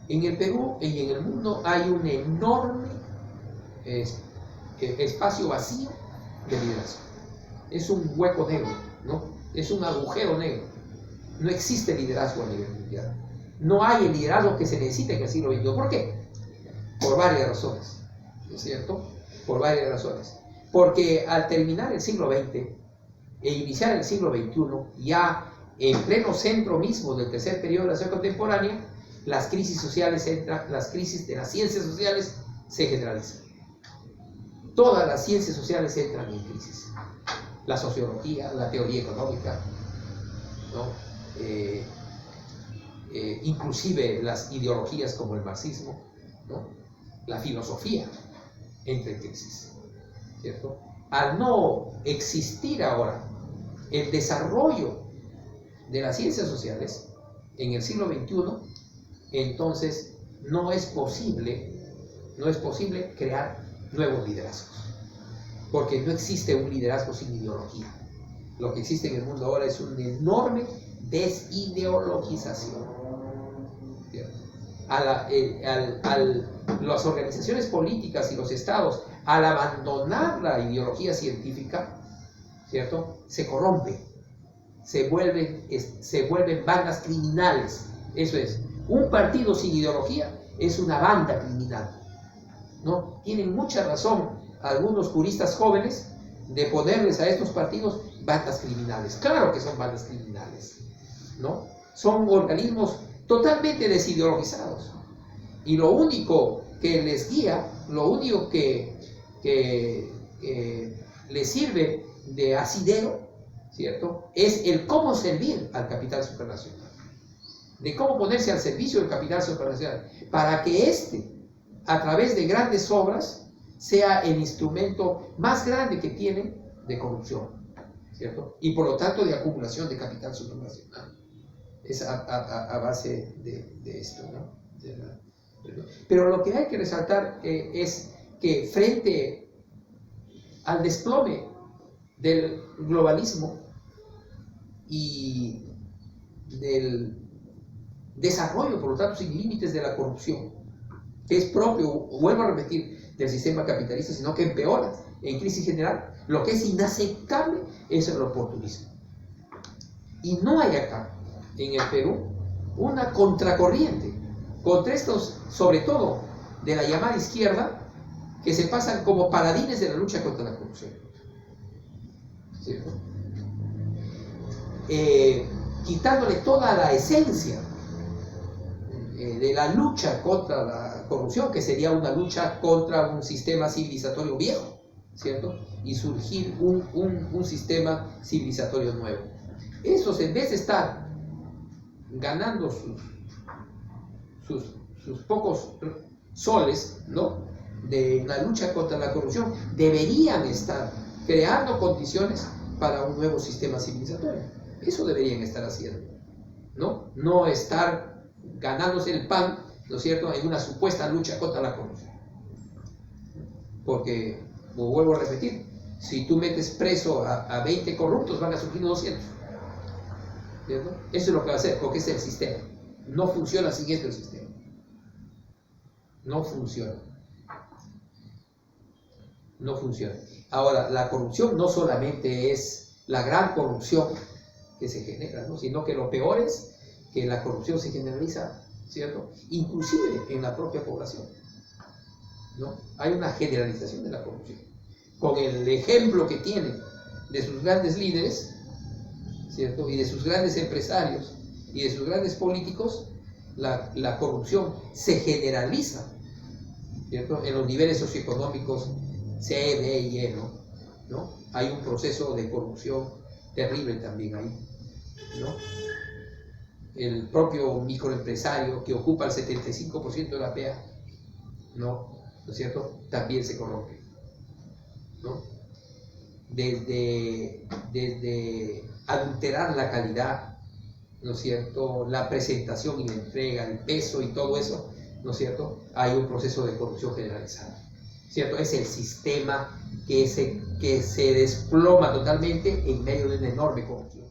En el Perú y en el mundo hay un enorme espacio vacío de liderazgo. Es un hueco negro, ¿no? Es un agujero negro. No existe liderazgo a nivel mundial. No hay el liderazgo que se necesita en el siglo XXI. ¿Por qué? Por varias razones, ¿no es cierto? Por varias razones. Porque al terminar el siglo XX e iniciar el siglo XXI, ya en pleno centro mismo del tercer periodo de la sociedad contemporánea, las crisis sociales entran, las crisis de las ciencias sociales se generalizan. Todas las ciencias sociales entran en crisis. La sociología, la teoría económica, ¿no? Inclusive las ideologías como el marxismo, ¿no? La filosofía entra en crisis, ¿cierto? Al no existir ahora el desarrollo de las ciencias sociales en el siglo XXI, entonces no es posible crear nuevos liderazgos, porque no existe un liderazgo sin ideología. Lo que existe en el mundo ahora es una enorme desideologización. Las organizaciones políticas y los estados, al abandonar la ideología científica, ¿cierto?, se corrompen, se vuelven bandas criminales. Eso es, un partido sin ideología es una banda criminal, ¿no? Tienen mucha razón algunos juristas jóvenes de ponerles a estos partidos bandas criminales. Claro que son bandas criminales, ¿no? Son organismos totalmente desideologizados. Y lo único que les guía, lo único que les sirve de asidero, ¿cierto?, es el cómo servir al capital supranacional, de cómo ponerse al servicio del capital supranacional, para que éste, a través de grandes obras, sea el instrumento más grande que tiene de corrupción, ¿cierto?, y por lo tanto de acumulación de capital supranacional. Es a base de esto, ¿no? Pero lo que hay que resaltar es que frente al desplome del globalismo y del desarrollo, por lo tanto, sin límites de la corrupción, que es propio, vuelvo a repetir, del sistema capitalista, sino que empeora en crisis general, lo que es inaceptable es el oportunismo. Y no hay acá, en el Perú, una contracorriente contra estos, sobre todo de la llamada izquierda, que se pasan como paladines de la lucha contra la corrupción, ¿cierto? Quitándole toda la esencia de la lucha contra la corrupción, que sería una lucha contra un sistema civilizatorio viejo, ¿cierto?, y surgir un sistema civilizatorio nuevo. Estos, en vez de estar ganando sus pocos soles, ¿no?, de la lucha contra la corrupción, deberían estar creando condiciones para un nuevo sistema civilizatorio. Eso deberían estar haciendo, ¿no? No estar ganándose el pan, ¿no es cierto?, en una supuesta lucha contra la corrupción. Porque, como vuelvo a repetir, si tú metes preso a 20 corruptos, van a surgir 200. ¿Cierto? Eso es lo que va a hacer, porque es el sistema. No funciona sin esto el sistema. No funciona. No funciona. Ahora, la corrupción no solamente es la gran corrupción que se genera, ¿no?, sino que lo peor es que la corrupción se generaliza, ¿cierto?, inclusive en la propia población, ¿no? Hay una generalización de la corrupción. Con el ejemplo que tienen de sus grandes líderes, ¿cierto?, y de sus grandes empresarios y de sus grandes políticos, la corrupción se generaliza, ¿cierto?, en los niveles socioeconómicos C, D y E, ¿no? Hay un proceso de corrupción terrible también ahí, ¿no? El propio microempresario que ocupa el 75% de la PA, ¿no es cierto?, también se corrompe, ¿no? Desde adulterar la calidad, ¿no es cierto?, la presentación y la entrega, el peso y todo eso, ¿no es cierto?, hay un proceso de corrupción generalizada, ¿cierto? Es el sistema que se desploma totalmente en medio de una enorme corrupción.